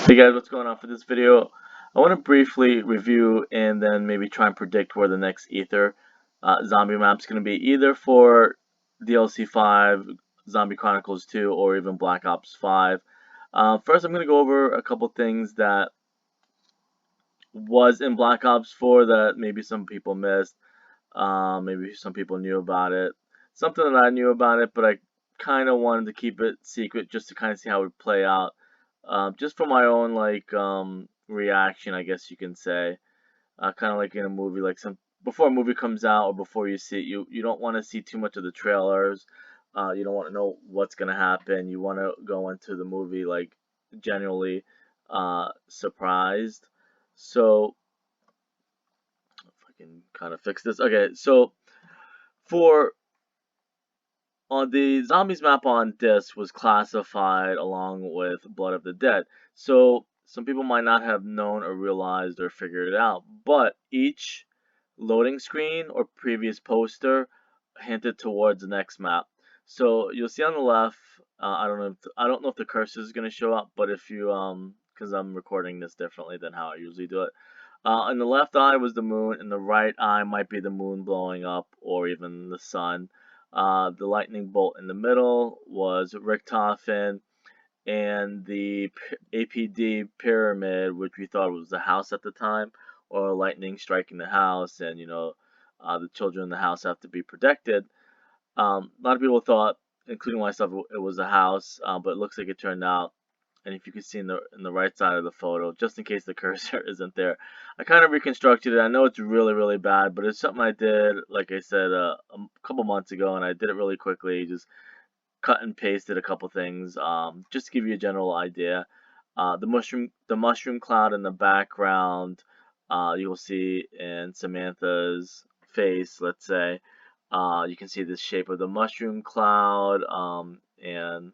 Hey guys, what's going on? For this video, I want to briefly review and then maybe try and predict where the next Aether zombie map is going to be, either for DLC 5, Zombie Chronicles 2, or even Black Ops 5. First, I'm going to go over a couple things that was in Black Ops 4 that maybe some people missed, maybe some people knew about it. Something that I knew about it, but I kind of wanted to keep it secret just to kind of see how it would play out. Just for my own reaction, I guess you can say. Kind of like in a movie, like some before a movie comes out or before you see it, you don't want to see too much of the trailers. You don't want to know what's gonna happen. You want to go into the movie like genuinely surprised. So if I can kind of fix this. Okay, so for on the zombies map on disc was classified along with Blood of the Dead. So some people might not have known or realized or figured it out, but each loading screen or previous poster hinted towards the next map. So you'll see on the left. I don't know if the cursor is going to show up, but if you because I'm recording this differently than how I usually do it. In the left eye was the moon, and the right eye might be the moon blowing up or even the sun. The lightning bolt in the middle was Richthofen, and the APD pyramid, which we thought was the house at the time, or lightning striking the house, and the children in the house have to be protected. A lot of people thought, including myself, it was a house, but it looks like it turned out. And if you can see in the right side of the photo, just in case the cursor isn't there, I kind of reconstructed it. I know it's really, really bad, but it's something I did, like I said, a couple months ago, and I did it really quickly. Just cut and pasted a couple things, just to give you a general idea. The mushroom cloud in the background, you'll see in Samantha's face, let's say. You can see the shape of the mushroom cloud, and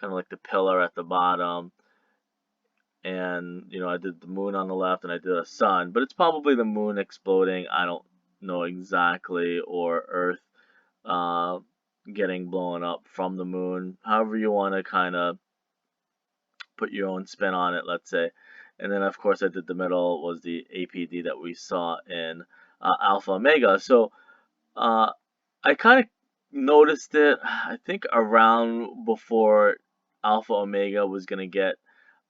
kind of like the pillar at the bottom. And I did the moon on the left, and I did a sun, but it's probably the moon exploding. I don't know exactly, or Earth uh, getting blown up from the moon. However you want to kind of put your own spin on it, let's say. And then, of course, I did the middle was the APD that we saw in Alpha Omega. So uh, I kind of noticed it, I think, around before Alpha Omega was going to get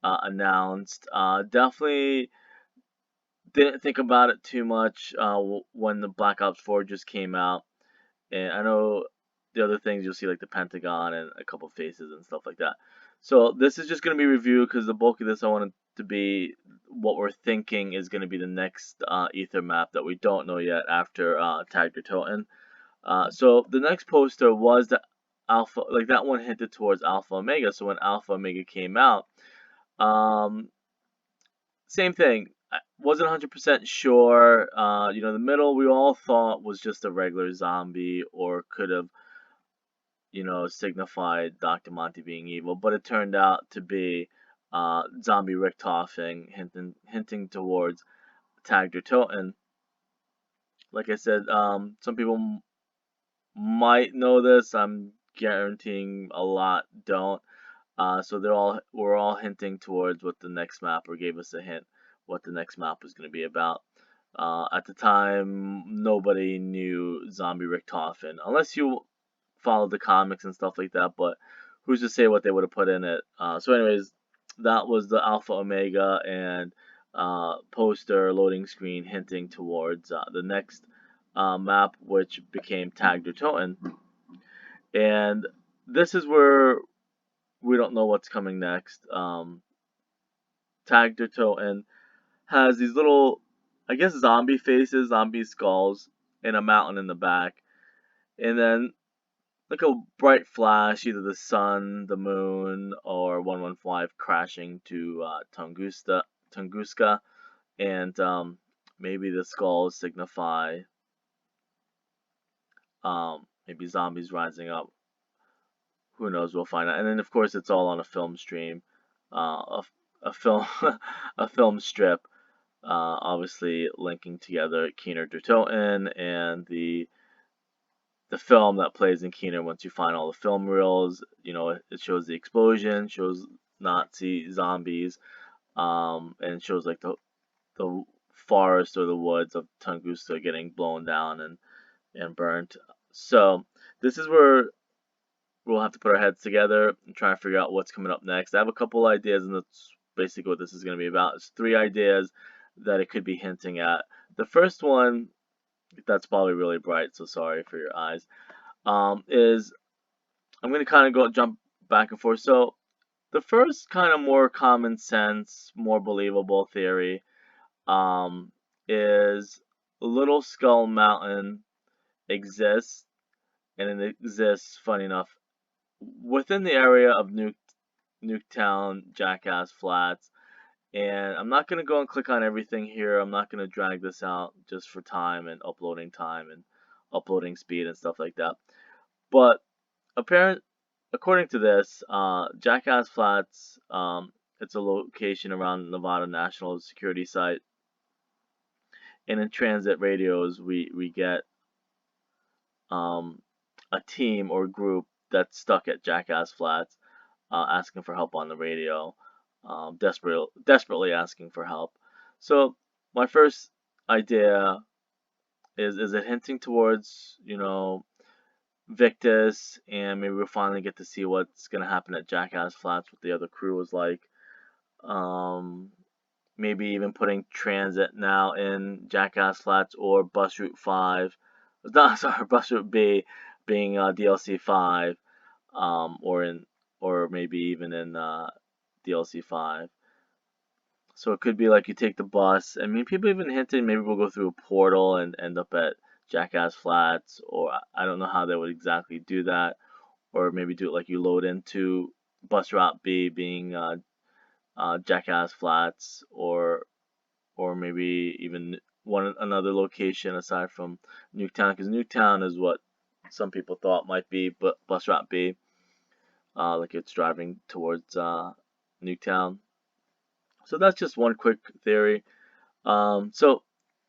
announced. Definitely didn't think about it too much when the Black Ops 4 just came out. And I know the other things you'll see, like the Pentagon and a couple faces and stuff like that. So this is just going to be review, because the bulk of this I want it to be what we're thinking is going to be the next Aether map that we don't know yet after Tag Your Totem. So the next poster was the Alpha, like that one hinted towards Alpha Omega. So when Alpha Omega came out, um, same thing. I wasn't 100% sure. The middle we all thought was just a regular zombie, or could have, signified Dr. Monty being evil, but it turned out to be zombie Richtofen, hinting towards Tag Toten. Like I said, some people might know this. I'm guaranteeing a lot don't. So we're all hinting towards what the next map, or gave us a hint what the next map was going to be about. At the time, nobody knew Zombie Richtofen, unless you followed the comics and stuff like that. But who's to say what they would have put in it? So, anyways, that was the Alpha Omega and poster loading screen hinting towards the next map, which became Tag der Toten. And this is where we don't know what's coming next. Tag der Toten has these little, I guess, zombie faces, zombie skulls, and a mountain in the back. And then, like a bright flash, either the sun, the moon, or 115 crashing to Tunguska. And maybe the skulls signify maybe zombies rising up. Who knows? We'll find out. And then, of course, it's all on a film stream, a film, a film strip. Obviously linking together Keener der Toten and the film that plays in Keener. Once you find all the film reels, it shows the explosion, shows Nazi zombies, and it shows like the forest or the woods of Tunguska getting blown down and burnt. So this is where we'll have to put our heads together and try and figure out what's coming up next. I have a couple ideas, and that's basically what this is going to be about. It's 3 ideas that it could be hinting at. The first one, that's probably really bright, so sorry for your eyes, is I'm going to kind of jump back and forth. So the first kind of more common sense, more believable theory is Little Skull Mountain exists, and it exists, funny enough, within the area of Nuketown, Jackass Flats. And I'm not going to go and click on everything here. I'm not going to drag this out just for time and uploading speed and stuff like that. But according to this, Jackass Flats, it's a location around Nevada National Security Site. And in transit radios, we get a team or group that's stuck at Jackass Flats, asking for help on the radio, desperately asking for help. So my first idea is it hinting towards, Victus, and maybe we'll finally get to see what's gonna happen at Jackass Flats, what the other crew was like. Um, Maybe even putting transit now in Jackass Flats, or Bus Route 5. Not sorry, Bus Route B being DLC 5, or maybe even in DLC 5. So it could be like you take the bus. I mean, people even hinted maybe we'll go through a portal and end up at Jackass Flats, or I don't know how they would exactly do that, or maybe do it like you load into Bus Route B being Jackass Flats, or maybe even another location aside from Nuketown, because Nuketown is what some people thought might be Bus Route B, like it's driving towards Nuketown. So that's just one quick theory. So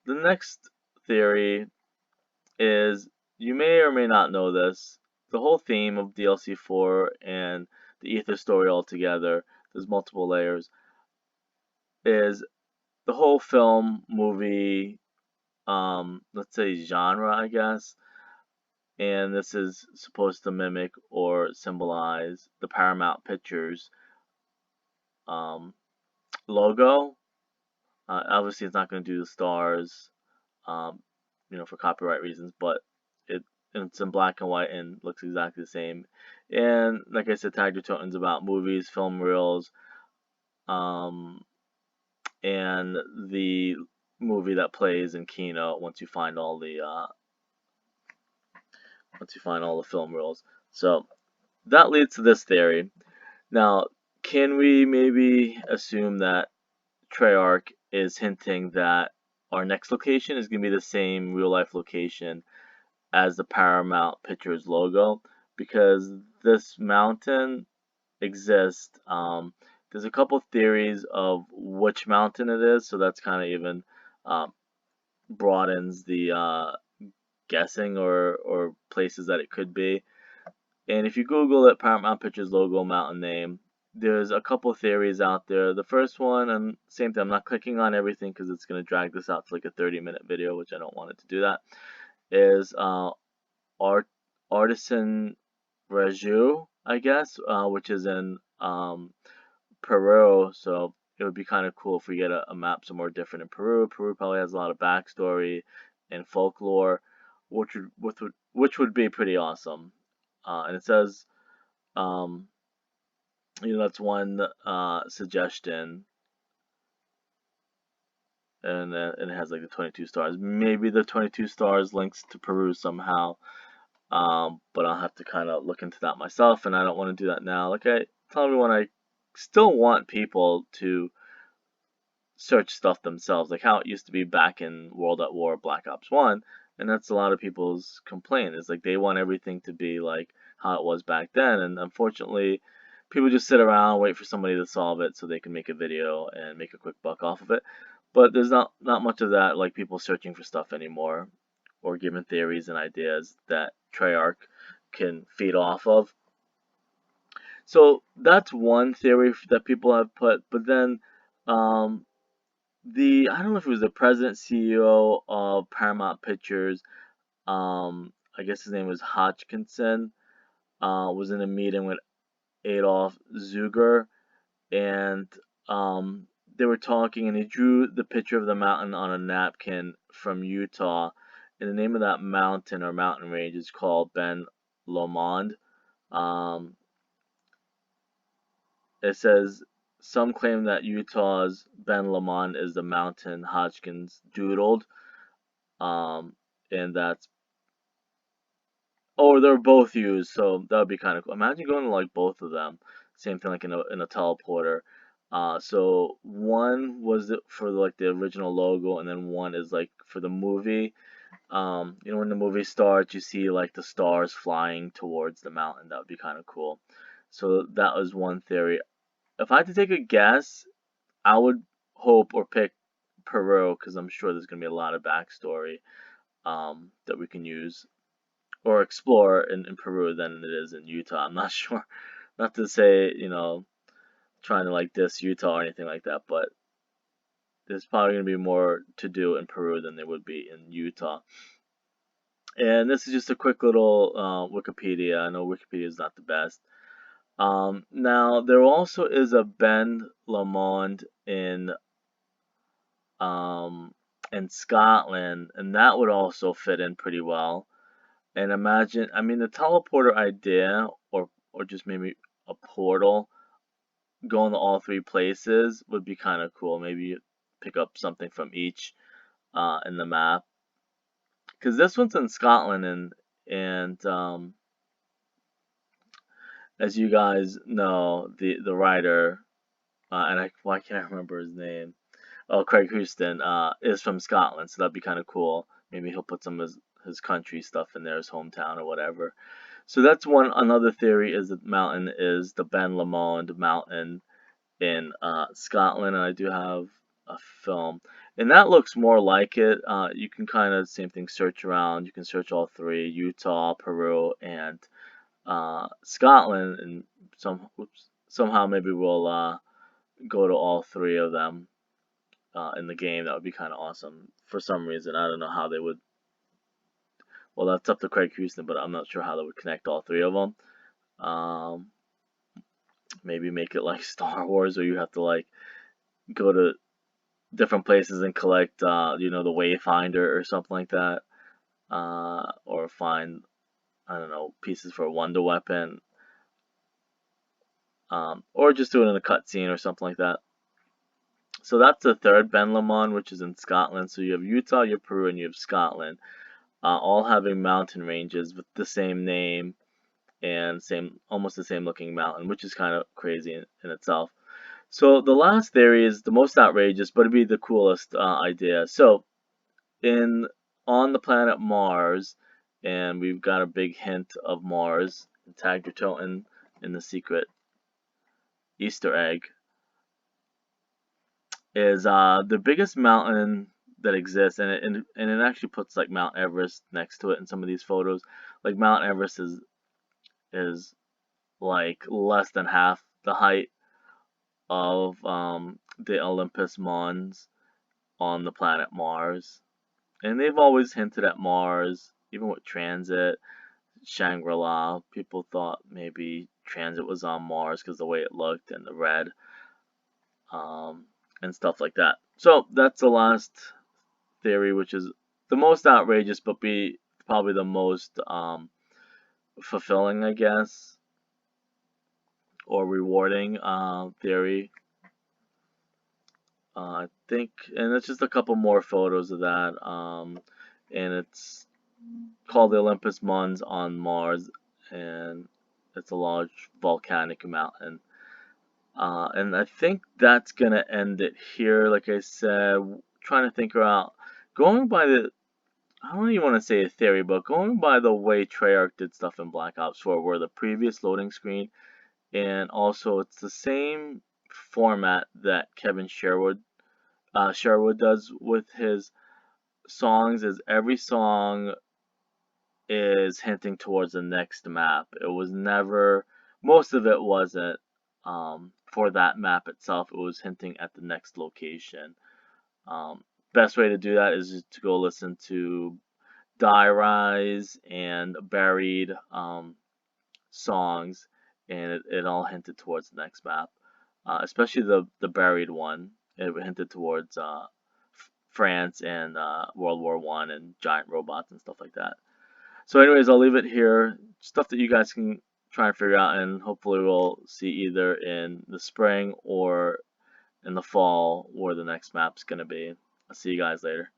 the next theory is, you may or may not know this, the whole theme of DLC 4 and the Aether story altogether, there's multiple layers, is the whole film, movie, let's say genre, I guess, and this is supposed to mimic or symbolize the Paramount Pictures um, logo. Obviously, it's not going to do the stars, um, for copyright reasons, but it's in black and white and looks exactly the same. And like I said, Tag Your Tokens about movies, film reels, um, and the movie that plays in Keynote once you find all the film reels. So that leads to this theory. Now, can we maybe assume that Treyarch is hinting that our next location is going to be the same real life location as the Paramount Pictures logo? Because this mountain exists. There's a couple theories of which mountain it is, so that's kind of even broadens the guessing or places that it could be. And if you Google it, Paramount Pictures logo, mountain name, there's a couple theories out there. The first one, and same thing, I'm not clicking on everything because it's going to drag this out to like a 30-minute video, which I don't want it to do that, is Artisan Reju, I guess, which is in Peru. So it would be kind of cool if we get a map somewhere different in Peru. Peru probably has a lot of backstory and folklore, which would be pretty awesome. And it says, that's one suggestion, and it has like the 22 stars. Maybe the 22 stars links to Peru somehow, but I'll have to kind of look into that myself, and I don't want to do that now. Like I tell everyone, I still want people to search stuff themselves, like how it used to be back in World at War, Black Ops 1, and that's a lot of people's complaint, is like they want everything to be like how it was back then, and unfortunately, people just sit around, wait for somebody to solve it so they can make a video and make a quick buck off of it. But there's not much of that, like people searching for stuff anymore, or giving theories and ideas that Treyarch can feed off of. So that's one theory that people have put, but then Um, I don't know if it was the president CEO of Paramount Pictures. I guess his name was Hodgkinson. Was in a meeting with Adolf Zuger, and um, they were talking, and he drew the picture of the mountain on a napkin from Utah, and the name of that mountain or mountain range is called Ben Lomond. Um, it says some claim that Utah's Ben Lomond is the mountain Hodgkins doodled, um, and that's or they're both used, so that would be kind of cool. Imagine going to like both of them, same thing like in a teleporter. So one was for like the original logo, and then one is like for the movie. When the movie starts, you see like the stars flying towards the mountain. That would be kind of cool. So that was one theory. If I had to take a guess, I would hope or pick Peru because I'm sure there's gonna be a lot of backstory that we can use or explore in Peru than it is in Utah. I'm not sure. Not to say, trying to like diss Utah or anything like that, but there's probably going to be more to do in Peru than there would be in Utah. And this is just a quick little Wikipedia. I know Wikipedia is not the best. Now, there also is a Ben Lomond um, in Scotland, and that would also fit in pretty well. And imagine, I mean, the teleporter idea, or just maybe a portal going to all three places would be kind of cool. Maybe you pick up something from each in the map, because this one's in Scotland, and as you guys know, the writer and why can't I remember his name? Oh, Craig Houston is from Scotland, so that'd be kind of cool. Maybe he'll put some of his country stuff in there, his hometown or whatever. So that's one. Another theory is that mountain is the Ben Lomond Mountain in Scotland, and I do have a film, and that looks more like it. You can kind of same thing search around. You can search all three: Utah, Peru, and Scotland, and somehow maybe we'll go to all three of them in the game. That would be kind of awesome. For some reason, I don't know how they would. Well, that's up to Craig Houston, but I'm not sure how they would connect all three of them. Um, Maybe make it like Star Wars, where you have to like go to different places and collect, the Wayfinder or something like that, or find, I don't know, pieces for a Wonder Weapon, or just do it in a cutscene or something like that. So that's the third Ben Lomond, which is in Scotland. So you have Utah, you have Peru, and you have Scotland, all having mountain ranges with the same name and almost the same looking mountain, which is kind of crazy in itself. So the last theory is the most outrageous, but it'd be the coolest idea. So in on the planet Mars, and we've got a big hint of Mars tagged your totem in the secret Easter egg, is the biggest mountain that exists, and it actually puts like Mount Everest next to it in some of these photos. Like Mount Everest is like less than half the height of the Olympus Mons on the planet Mars. And they've always hinted at Mars, even with transit, Shangri-La. People thought maybe transit was on Mars because the way it looked and the red, um, and stuff like that. So that's the last theory, which is the most outrageous, but be probably the most fulfilling, I guess, or rewarding theory. I think, and it's just a couple more photos of that, and it's called the Olympus Mons on Mars, and it's a large volcanic mountain. And I think that's gonna end it here. Like I said, trying to think about going by I don't even want to say a theory, but going by the way Treyarch did stuff in Black Ops 4, where the previous loading screen, and also it's the same format that Kevin Sherwood does with his songs, is every song is hinting towards the next map. It was never, most of it wasn't. for that map itself, it was hinting at the next location. Best way to do that is just to go listen to Die Rise and Buried songs, and it all hinted towards the next map, especially the Buried one. It hinted towards France and World War I and giant robots and stuff like that. So, anyways, I'll leave it here. Stuff that you guys can try and figure out, and hopefully we'll see either in the spring or in the fall where the next map's gonna be. I'll see you guys later.